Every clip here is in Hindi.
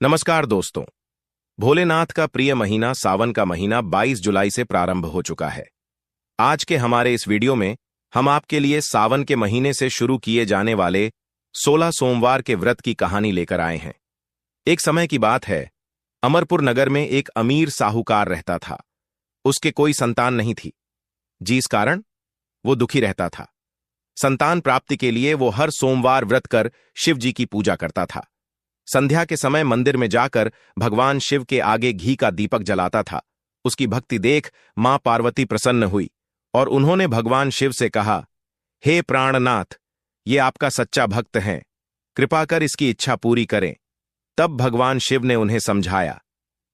नमस्कार दोस्तों। भोलेनाथ का प्रिय महीना सावन का महीना 22 जुलाई से प्रारंभ हो चुका है। आज के हमारे इस वीडियो में हम आपके लिए सावन के महीने से शुरू किए जाने वाले 16 सोमवार के व्रत की कहानी लेकर आए हैं। एक समय की बात है, अमरपुर नगर में एक अमीर साहूकार रहता था। उसके कोई संतान नहीं थी, जिस कारण वो दुखी रहता था। संतान प्राप्ति के लिए वो हर सोमवार व्रत कर शिव जी की पूजा करता था। संध्या के समय मंदिर में जाकर भगवान शिव के आगे घी का दीपक जलाता था। उसकी भक्ति देख मां पार्वती प्रसन्न हुई और उन्होंने भगवान शिव से कहा, हे प्राणनाथ, ये आपका सच्चा भक्त है, कृपा कर इसकी इच्छा पूरी करें। तब भगवान शिव ने उन्हें समझाया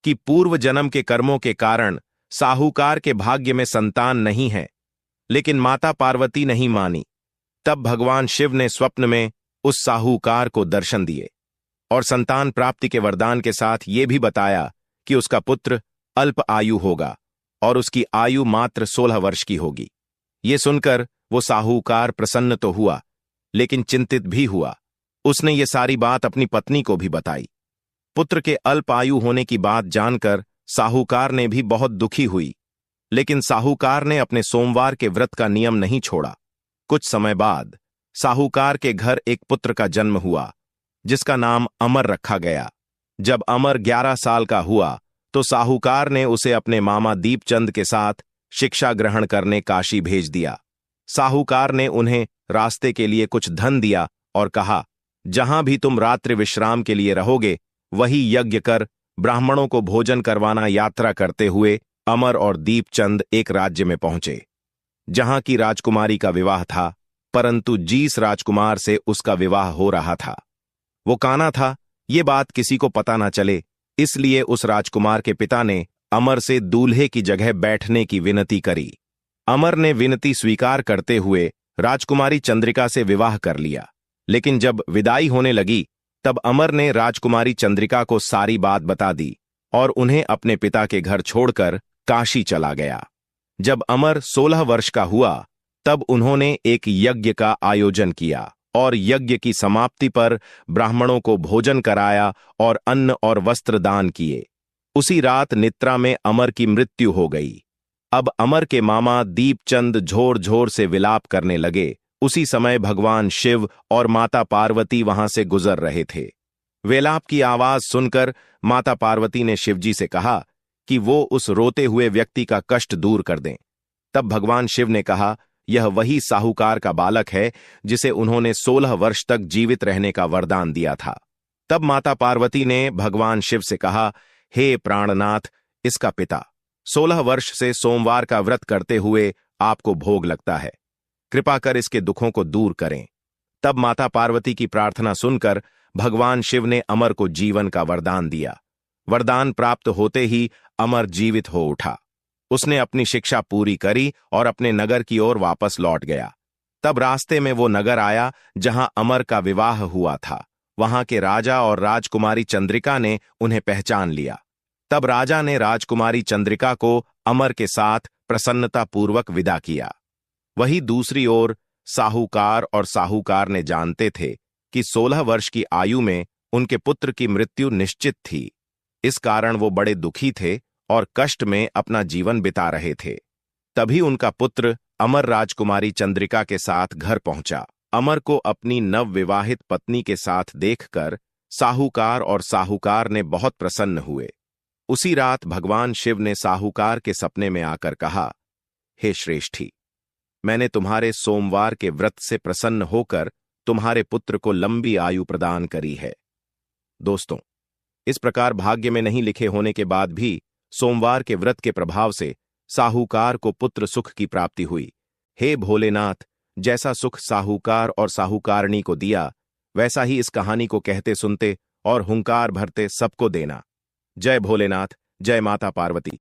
कि पूर्व जन्म के कर्मों के कारण साहूकार के भाग्य में संतान नहीं है, लेकिन माता पार्वती नहीं मानी। तब भगवान शिव ने स्वप्न में उस साहूकार को दर्शन दिए और संतान प्राप्ति के वरदान के साथ ये भी बताया कि उसका पुत्र अल्प आयु होगा और उसकी आयु मात्र 16 वर्ष की होगी। ये सुनकर वो साहूकार प्रसन्न तो हुआ, लेकिन चिंतित भी हुआ। उसने ये सारी बात अपनी पत्नी को भी बताई। पुत्र के अल्प आयु होने की बात जानकर साहूकार ने भी बहुत दुखी हुई, लेकिन साहूकार ने अपने सोमवार के व्रत का नियम नहीं छोड़ा। कुछ समय बाद साहूकार के घर एक पुत्र का जन्म हुआ, जिसका नाम अमर रखा गया। जब अमर 11 साल का हुआ तो साहूकार ने उसे अपने मामा दीपचंद के साथ शिक्षा ग्रहण करने काशी भेज दिया। साहूकार ने उन्हें रास्ते के लिए कुछ धन दिया और कहा, जहां भी तुम रात्रि विश्राम के लिए रहोगे वही यज्ञ कर ब्राह्मणों को भोजन करवाना। यात्रा करते हुए अमर और दीपचंद एक राज्य में पहुंचे, जहां की राजकुमारी का विवाह था, परंतु जिस राजकुमार से उसका विवाह हो रहा था वो काना था। ये बात किसी को पता ना चले, इसलिए उस राजकुमार के पिता ने अमर से दूल्हे की जगह बैठने की विनती करी। अमर ने विनती स्वीकार करते हुए राजकुमारी चंद्रिका से विवाह कर लिया। लेकिन जब विदाई होने लगी तब अमर ने राजकुमारी चंद्रिका को सारी बात बता दी और उन्हें अपने पिता के घर छोड़कर काशी चला गया। जब अमर 16 वर्ष का हुआ तब उन्होंने एक यज्ञ का आयोजन किया और यज्ञ की समाप्ति पर ब्राह्मणों को भोजन कराया और अन्न और वस्त्र दान किए। उसी रात निद्रा में अमर की मृत्यु हो गई। अब अमर के मामा दीपचंद झोर झोर से विलाप करने लगे। उसी समय भगवान शिव और माता पार्वती वहां से गुजर रहे थे। विलाप की आवाज सुनकर माता पार्वती ने शिवजी से कहा कि वो उस रोते हुए व्यक्ति का कष्ट दूर कर दें। तब भगवान शिव ने कहा, यह वही साहूकार का बालक है जिसे उन्होंने 16 वर्ष तक जीवित रहने का वरदान दिया था। तब माता पार्वती ने भगवान शिव से कहा, हे प्राणनाथ, इसका पिता 16 वर्ष से सोमवार का व्रत करते हुए आपको भोग लगता है, कृपा कर इसके दुखों को दूर करें। तब माता पार्वती की प्रार्थना सुनकर भगवान शिव ने अमर को जीवन का वरदान दिया। वरदान प्राप्त होते ही अमर जीवित हो उठा। उसने अपनी शिक्षा पूरी करी और अपने नगर की ओर वापस लौट गया। तब रास्ते में वो नगर आया जहां अमर का विवाह हुआ था। वहां के राजा और राजकुमारी चंद्रिका ने उन्हें पहचान लिया। तब राजा ने राजकुमारी चंद्रिका को अमर के साथ प्रसन्नतापूर्वक विदा किया। वही दूसरी ओर साहूकार और साहूकार ने जानते थे कि 16 वर्ष की आयु में उनके पुत्र की मृत्यु निश्चित थी। इस कारण वो बड़े दुखी थे और कष्ट में अपना जीवन बिता रहे थे। तभी उनका पुत्र अमर राजकुमारी चंद्रिका के साथ घर पहुंचा। अमर को अपनी नवविवाहित पत्नी के साथ देखकर साहूकार और साहूकार ने बहुत प्रसन्न हुए। उसी रात भगवान शिव ने साहूकार के सपने में आकर कहा, हे श्रेष्ठी, मैंने तुम्हारे सोमवार के व्रत से प्रसन्न होकर तुम्हारे पुत्र को लंबी आयु प्रदान करी है। दोस्तों, इस प्रकार भाग्य में नहीं लिखे होने के बाद भी सोमवार के व्रत के प्रभाव से साहूकार को पुत्र सुख की प्राप्ति हुई। हे भोलेनाथ, जैसा सुख साहूकार और साहूकारणी को दिया, वैसा ही इस कहानी को कहते सुनते और हुंकार भरते सबको देना। जय भोलेनाथ, जय माता पार्वती।